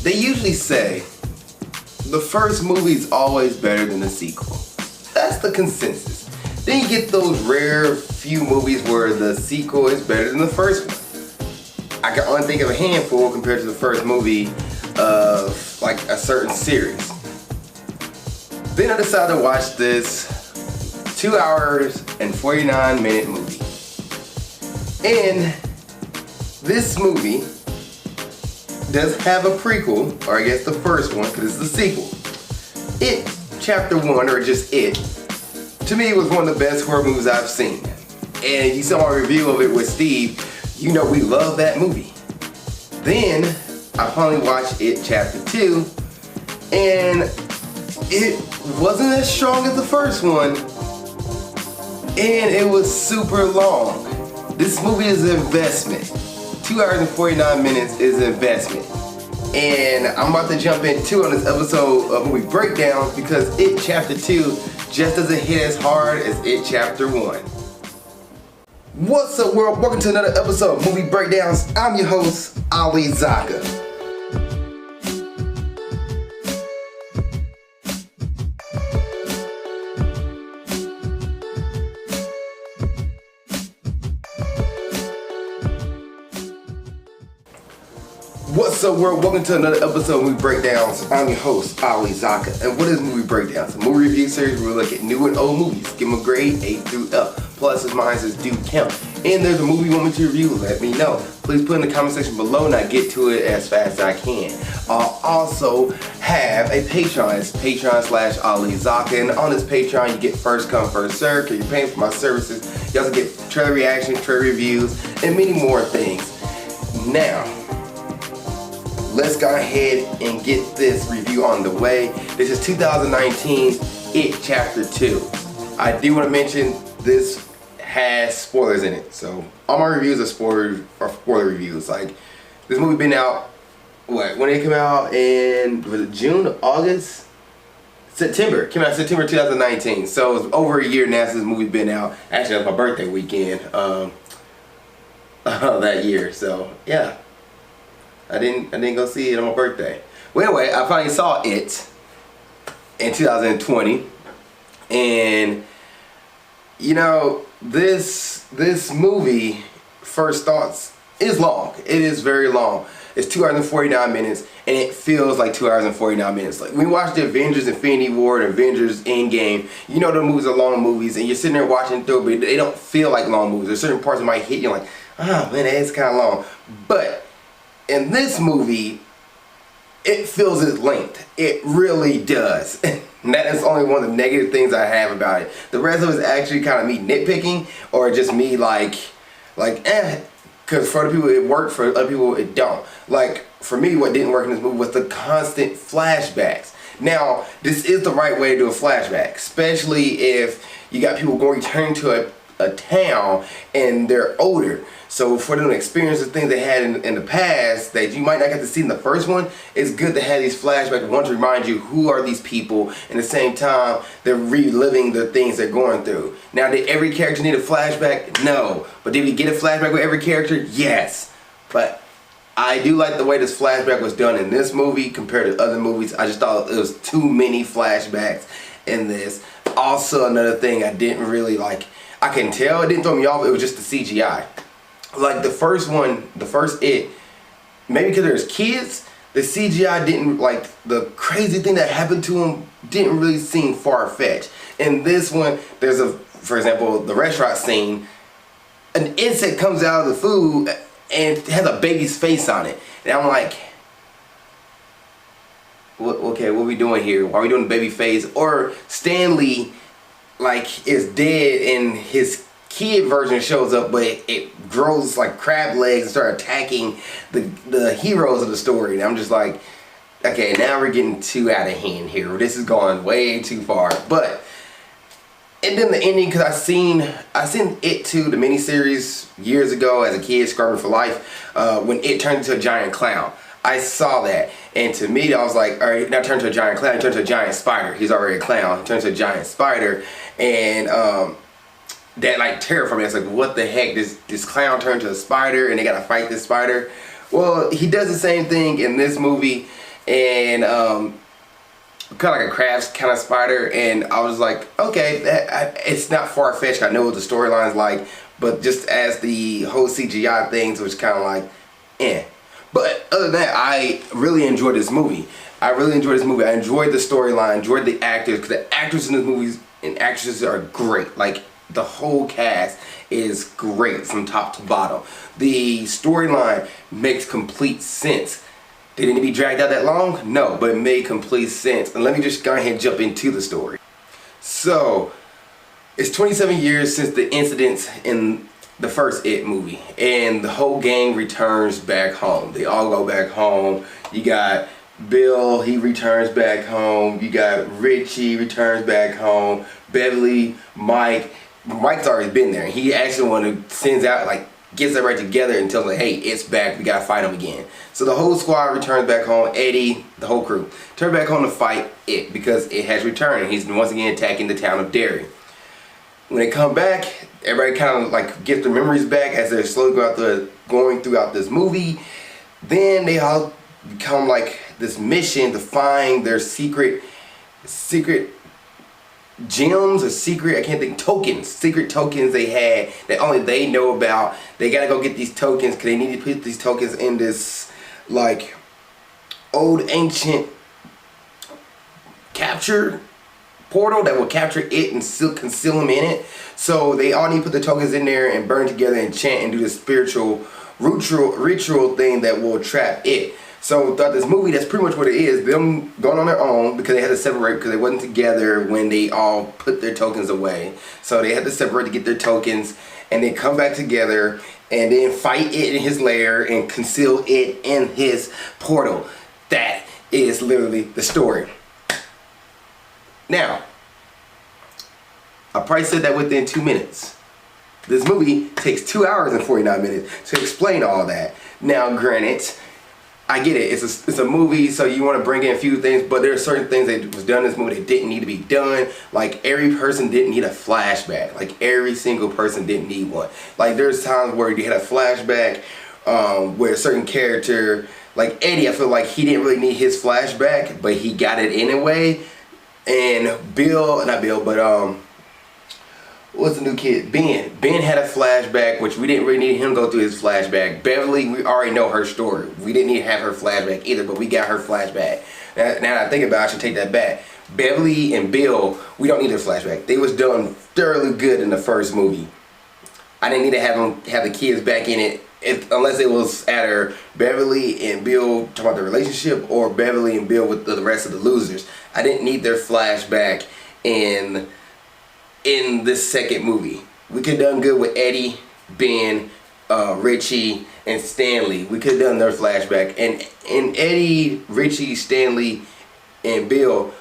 They usually say the first movie is always better than the sequel. That's the consensus. Then you get those rare few movies where the sequel is better than the first one. I can only think of a handful compared to the first movie of like a certain series. Then I decided to watch this 2 hours and 49-minute movie. And this movie does have a prequel, or I guess the first one, because it's the sequel. It, Chapter 1, or just It, to me was one of the best horror movies I've seen. And you saw my review of it with Steve, you know we love that movie. Then, I finally watched It Chapter 2, and it wasn't as strong as the first one, and it was super long. This movie is an investment. 2 hours and 49 minutes is an investment. And I'm about to jump into on this episode of Movie Breakdowns because It Chapter 2 just doesn't hit as hard as It Chapter 1. What's up world? Welcome to another episode of Movie Breakdowns. I'm your host, Ali Zakka. What's up world? Welcome to another episode of Movie Breakdowns. I'm your host, Ali Zakka. And what is Movie Breakdowns? A movie review series where we look at new and old movies, give them a grade A through F. Pluses, minuses do count. And there's a movie you want me to review, let me know. Please put in the comment section below and I get to it as fast as I can. I'll also have a Patreon. It's Patreon/Ali Zakka. And on this Patreon you get first come, first serve, because you're paying for my services. You also get trailer reactions, trailer reviews, and many more things. Now, let's go ahead and get this review on the way. This is 2019 It Chapter 2. I do want to mention this has spoilers in it. So all my reviews are spoiler reviews. Like this movie been out, when it came out in, was it June, August? September. It came out September 2019. So it's over a year now since this movie been out. Actually, that was my birthday weekend that year. So yeah. I didn't go see it on my birthday. Well, anyway, I finally saw it in 2020, and you know this movie, first thoughts, is long. It is very long. It's 2 hours and 49 minutes, and it feels like 2 hours and 49 minutes. Like when we watch the Avengers Infinity War and Avengers Endgame, you know the movies are long movies, and you're sitting there watching through, but they don't feel like long movies. There's certain parts that might hit you like, ah, man, it's kind of long, but in this movie, it feels its length. It really does. And that is only one of the negative things I have about it. The rest of it is actually kind of me nitpicking, or just me like because for other people it worked, for other people it don't. Like for me, what didn't work in this movie was the constant flashbacks. Now, this is the right way to do a flashback, especially if you got people returning to a town and they're older. So for them to experience the things they had in the past that you might not get to see in the first one, it's good to have these flashbacks. One, to remind you who are these people, and at the same time they're reliving the things they're going through. Now, did every character need a flashback? No. But did we get a flashback with every character? Yes. But I do like the way this flashback was done in this movie compared to other movies. I just thought it was too many flashbacks in this. Also, another thing I didn't really like, I can tell it didn't throw me off, it was just the CGI. Like the first one, the first It, maybe because there's kids, the CGI didn't, like the crazy thing that happened to him didn't really seem far-fetched. In this one, there's for example, the restaurant scene, an insect comes out of the food and it has a baby's face on it. And I'm like, okay, what are we doing here? Why are we doing the baby face? Or Stanley, like, is dead and his kid version shows up, but it grows like crab legs and start attacking the heroes of the story. And I'm just like, okay, now we're getting too out of hand here. This is going way too far. But and then the ending, because I seen It 2, the miniseries, years ago as a kid, Scrubbing for Life, when it turned into a giant clown. I saw that, and to me, I was like, all right, now turn to a giant clown, turn to a giant spider. He's already a clown, turns to a giant spider, and that like terrified me. It's like, what the heck? This clown turned to a spider and they gotta fight this spider. Well, he does the same thing in this movie, and kind of like a crabs kind of spider, and I was like, okay, it's not far-fetched. I know what the storyline's like, but just as the whole CGI things was kind of like, eh. But other than that, I really enjoyed this movie. I enjoyed the storyline, enjoyed the actors, because the actors in this movie and actresses are great. Like, the whole cast is great from top to bottom. The storyline makes complete sense. Did it be dragged out that long? No, but it made complete sense. And let me just go ahead and jump into the story. So, it's 27 years since the incidents in the first It movie, and the whole gang returns back home. They all go back home. You got Bill, he returns back home. You got Richie returns back home. Beverly, Mike's already been there. He actually sends out, like, gets everybody together and tells them, hey, it's back, we gotta fight them again. So the whole squad returns back home. Eddie, the whole crew, turn back home to fight it, because it has returned, and he's once again attacking the town of Derry. When they come back, everybody kind of like gets their memories back as they're slowly going throughout this movie. Then they all become like this mission to find their secret gems or secret tokens they had that only they know about. They gotta go get these tokens because they need to put these tokens in this like old ancient capture portal that will capture it and conceal them in it. So they all need to put the tokens in there and burn together and chant and do the spiritual ritual thing that will trap it. So throughout this movie, that's pretty much what it is. Them going on their own because they had to separate because they wasn't together when they all put their tokens away. So they had to separate to get their tokens and then come back together and then fight it in his lair and conceal it in his portal. That is literally the story. Now, I probably said that within 2 minutes. This movie takes 2 hours and 49 minutes to explain all that. Now, granted, I get it. It's a movie, so you want to bring in a few things, but there are certain things that was done in this movie that didn't need to be done. Like, every person didn't need a flashback. Like, every single person didn't need one. Like, there's times where you had a flashback where a certain character, like Eddie, I feel like he didn't really need his flashback, but he got it anyway. And what's the new kid? Ben had a flashback, which we didn't really need him to go through his flashback. Beverly, we already know her story. We didn't need to have her flashback either, but we got her flashback. Now that I think about it, I should take that back. Beverly and Bill, we don't need their flashback. They was done thoroughly good in the first movie. I didn't need to have the kids back in it unless it was either Beverly and Bill talking about the relationship or Beverly and Bill with the rest of the losers. I didn't need their flashback in this second movie. We could have done good with Eddie, Ben, Richie, and Stanley. We could have done their flashback. And Eddie, Richie, Stanley, and Bill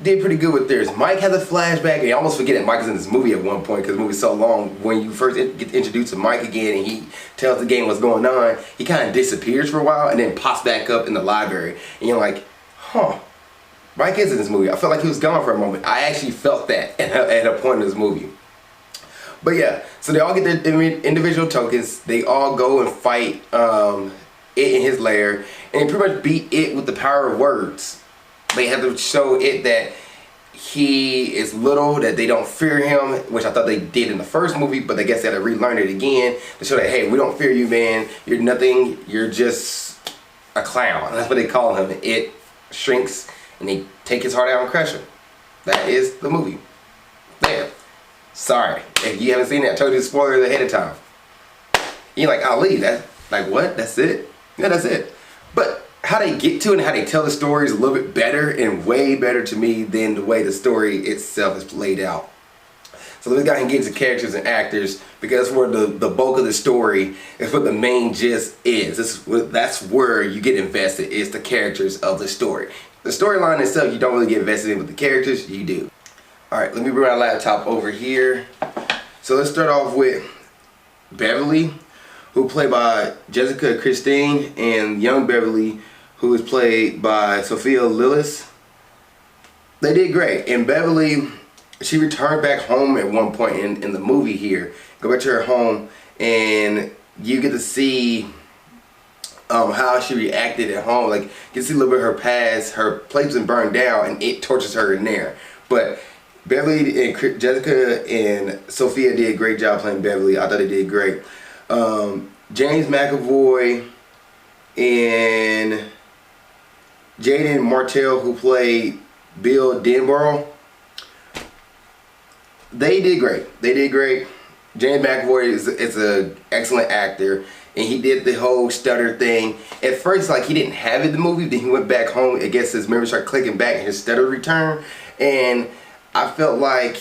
did pretty good with theirs. Mike has a flashback, and I almost forget that Mike is in this movie at one point because the movie's so long. When you first get introduced to Mike again and he tells the game what's going on, he kind of disappears for a while and then pops back up in the library. And you're like, huh, Mike is in this movie. I felt like he was gone for a moment. I actually felt that at a point in this movie. But yeah, so they all get their individual tokens. They all go and fight it in his lair. And they pretty much beat it with the power of words. They have to show it that he is little, that they don't fear him, which I thought they did in the first movie, but I guess they had to relearn it again to show that, hey, we don't fear you, man. You're nothing. You're just a clown. That's what they call him. It shrinks, and they take his heart out and crush him. That is the movie. There. Sorry. If you haven't seen it, I told you the spoilers ahead of time. You're like, Ali, that's like, what? That's it? Yeah, that's it. But how they get to it and how they tell the story is a little bit better and way better to me than the way the story itself is laid out. So let's go ahead and get into characters and actors, because that's where the bulk of the story is, what the main gist is. That's where you get invested, is the characters of the story. The storyline itself, you don't really get invested in, with the characters, you do. Alright, let me bring my laptop over here. So let's start off with Beverly, who played by Jessica Christine, and young Beverly, who was played by Sophia Lillis. They did great. And Beverly, she returned back home at one point in the movie here. Go back to her home, and you get to see how she reacted at home. Like, you can see a little bit of her past. Her place been burned down, and it tortures her in there. But Beverly and Jessica and Sophia did a great job playing Beverly. I thought they did great. James McAvoy and Jaden Martell, who played Bill Denborough, they did great. They did great. James McAvoy is an excellent actor, and he did the whole stutter thing. At first, like, he didn't have it in the movie, then he went back home. I guess his memory started clicking back and his stutter returned. And I felt like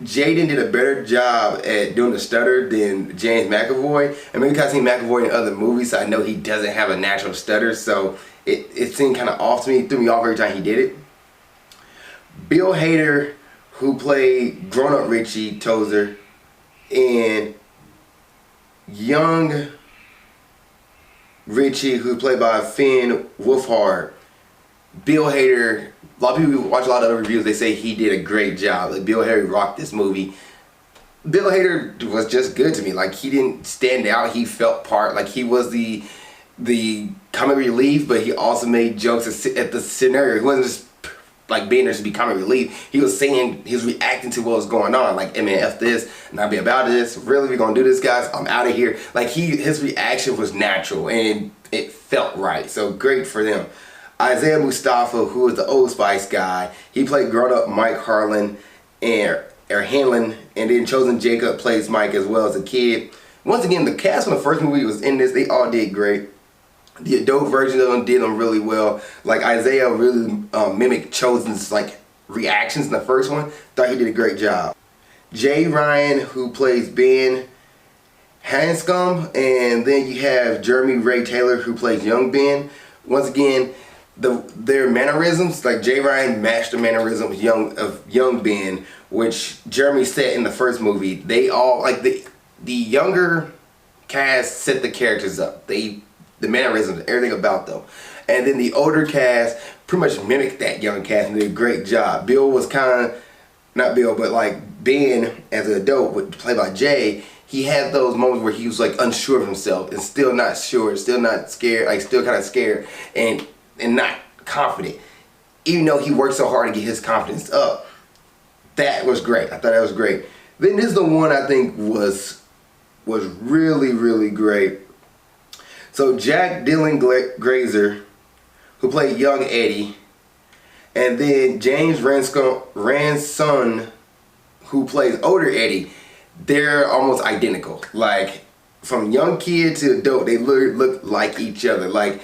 Jaden did a better job at doing the stutter than James McAvoy. And maybe because I've seen McAvoy in other movies, so I know he doesn't have a natural stutter, so it seemed kind of off to me. It threw me off every time he did it. Bill Hader, who played grown-up Richie Tozer, and young Richie, who played by Finn Wolfhard. Bill Hader, a lot of people watch a lot of reviews, they say he did a great job. Like, Bill Hader rocked this movie. Bill Hader was just good to me. Like, he didn't stand out, he felt part. Like, he was the comic relief, but he also made jokes at the scenario. He wasn't just like being there to be comic relief. He was saying, he was reacting to what was going on. Like, hey man, F this, not be about this. Really, we gonna do this, guys? I'm out of here. Like, his reaction was natural and it felt right. So great for them. Isaiah Mustafa, who was the Old Spice guy, he played grown-up Mike Harlan and Hanlon, and then Chosen Jacob plays Mike as well as a kid. Once again, the cast from the first movie was in this. They all did great. The adult version of them did them really well. Like, Isaiah really mimicked Chosen's like reactions in the first one. Thought he did a great job. Jay Ryan, who plays Ben Hanscom, and then you have Jeremy Ray Taylor, who plays young Ben. Once again, their mannerisms, like Jay Ryan matched the mannerisms of young Ben, which Jeremy set in the first movie. They all, like, the younger cast set the characters up. The mannerisms, everything about them. And then the older cast pretty much mimicked that young cast and did a great job. Bill was kind of, not Bill, but like Ben as an adult, played by Jay, he had those moments where he was like unsure of himself and still not sure, still not scared, like still kind of scared and not confident. Even though he worked so hard to get his confidence up. That was great. I thought that was great. Then this is the one I think was really, really great. So Jack Dylan Grazer, who played young Eddie, and then James Ranson, who plays older Eddie, they're almost identical. Like, from young kid to adult, they look like each other. Like,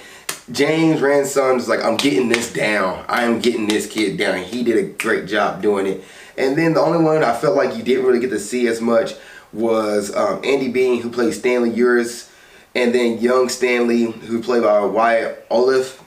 James Ranson is like, I'm getting this down. I am getting this kid down. He did a great job doing it. And then the only one I felt like you didn't really get to see as much was Andy Bean, who plays Stanley Uris, and then young Stanley, who played by Wyatt Olive.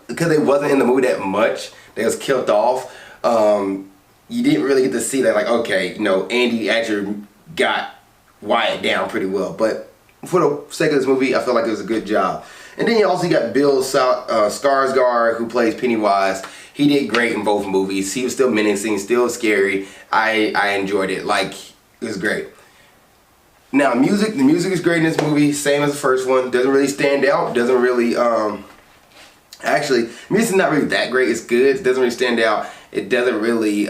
Because they wasn't in the movie that much, they was killed off. You didn't really get to see that, like, okay, you know, Andy actually got Wyatt down pretty well. But for the sake of this movie, I felt like it was a good job. And then you also got Bill Skarsgård, who plays Pennywise. He did great in both movies. He was still menacing, still scary. I enjoyed it. Like, it was great. Now, the music is great in this movie, same as the first one. Doesn't really stand out. Doesn't really, actually, music is not really that great. It's good. It doesn't really stand out. It doesn't really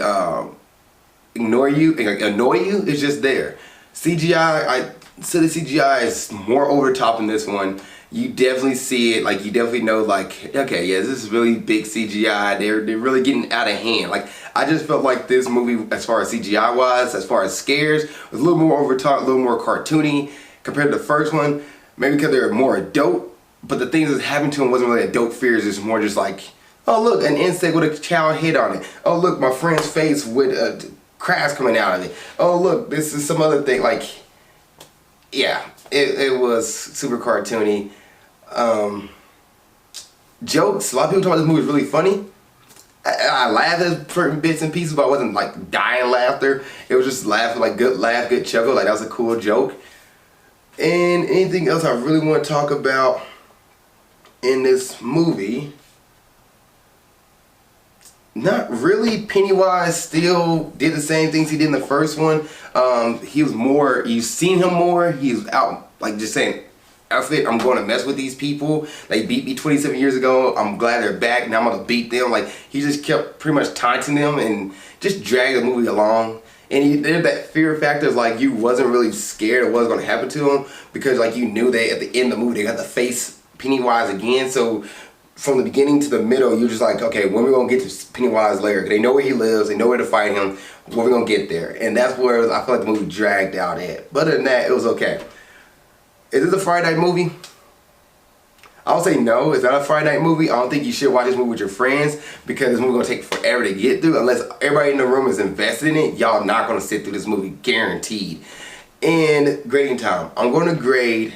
ignore you, annoy you. It's just there. CGI, the CGI is more over the top in this one. You definitely see it, like, you definitely know, like, okay, yeah, this is really big CGI. They're really getting out of hand. Like, I just felt like this movie, as far as CGI wise, as far as scares, was a little more over top, a little more cartoony compared to the first one. Maybe because they're more adult, but the things that happened to them wasn't really adult fears. It's more just like, oh look, an insect with a child head on it. Oh look, my friend's face with crabs coming out of it. Oh look, this is some other thing. Like, yeah, it was super cartoony. Jokes. A lot of people talk about this movie is really funny. I laughed at certain bits and pieces, but I wasn't like dying laughter. It was just laughing, like good laugh, good chuckle. Like, that was a cool joke. And anything else I really want to talk about in this movie? Not really. Pennywise still did the same things he did in the first one. He was more, you've seen him more. He was out, like, just saying, outfit. I'm going to mess with these people. They beat me 27 years ago. I'm glad they're back. Now I'm going to beat them. Like, he just kept pretty much taunting them and just dragged the movie along. And there's that fear factor of like, you wasn't really scared of what was going to happen to them because like you knew they, at the end of the movie, they got to face Pennywise again. So from the beginning to the middle, you're just like, okay, when are we going to get to Pennywise later? They know where he lives. They know where to fight him. When are we going to get there? And that's where I feel like the movie dragged out at. But other than that, it was okay. Is this a Friday night movie? I would say no, it's not a Friday night movie. I don't think you should watch this movie with your friends because this movie gonna take forever to get through. Unless everybody in the room is invested in it, y'all not gonna sit through this movie, guaranteed. And grading time, I'm gonna grade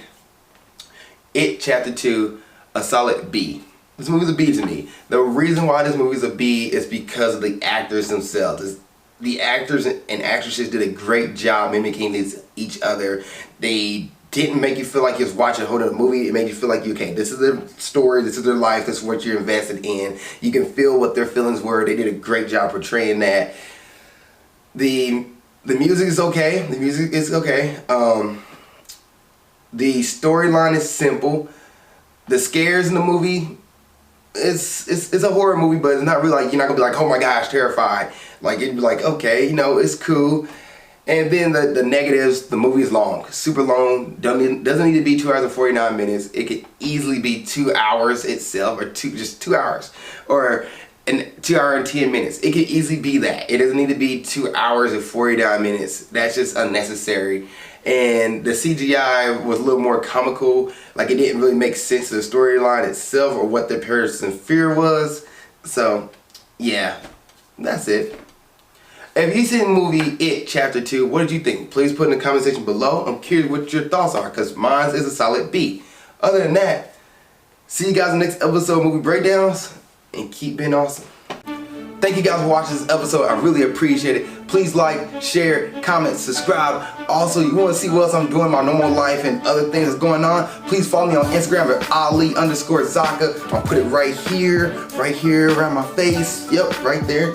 It Chapter 2 a solid B. This movie's a B to me. The reason why this movie's a B is because of the actors themselves. The actors and actresses did a great job mimicking each other. They didn't make you feel like you was watching a whole other movie. It made you feel like, okay, this is their story, this is their life, this is what you're invested in. You can feel what their feelings were. They did a great job portraying that. The music is okay. The music is okay. The storyline is simple. The scares in the movie, it's a horror movie, but it's not really like, you're not gonna be like, oh my gosh, terrified. Like, it'd be like, okay, you know, it's cool. And then the negatives, the movie is long, super long, doesn't need to be 2 hours and 49 minutes. It could easily be 2 hours itself, or just 2 hours, or 2 hours and 10 minutes. It could easily be that. It doesn't need to be 2 hours and 49 minutes. That's just unnecessary. And the CGI was a little more comical. Like, it didn't really make sense to the storyline itself or what the person's fear was. So, yeah, that's it. If you've seen the movie It Chapter 2, what did you think? Please put in the comment section below. I'm curious what your thoughts are, because mine is a solid B. Other than that, see you guys in the next episode of Movie Breakdowns, and keep being awesome. Thank you guys for watching this episode. I really appreciate it. Please like, share, comment, subscribe. Also, you want to see what else I'm doing in my normal life and other things that's going on, please follow me on Instagram at Ali_Zakka. I'll put it right here around my face. Yep, right there.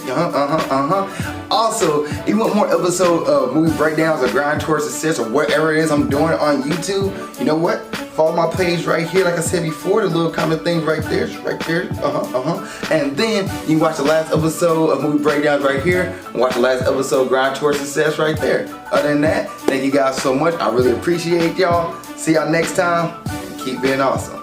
Also, if you want more episodes of Movie Breakdowns or Grind Towards Success or whatever it is I'm doing on YouTube, you know what? Follow my page right here, like I said before, the little comment thing right there, And then you can watch the last episode of Movie Breakdowns right here, and watch the last episode of Grind Towards Success right there. Other than that, thank you guys so much. I really appreciate y'all. See y'all next time. Keep being awesome.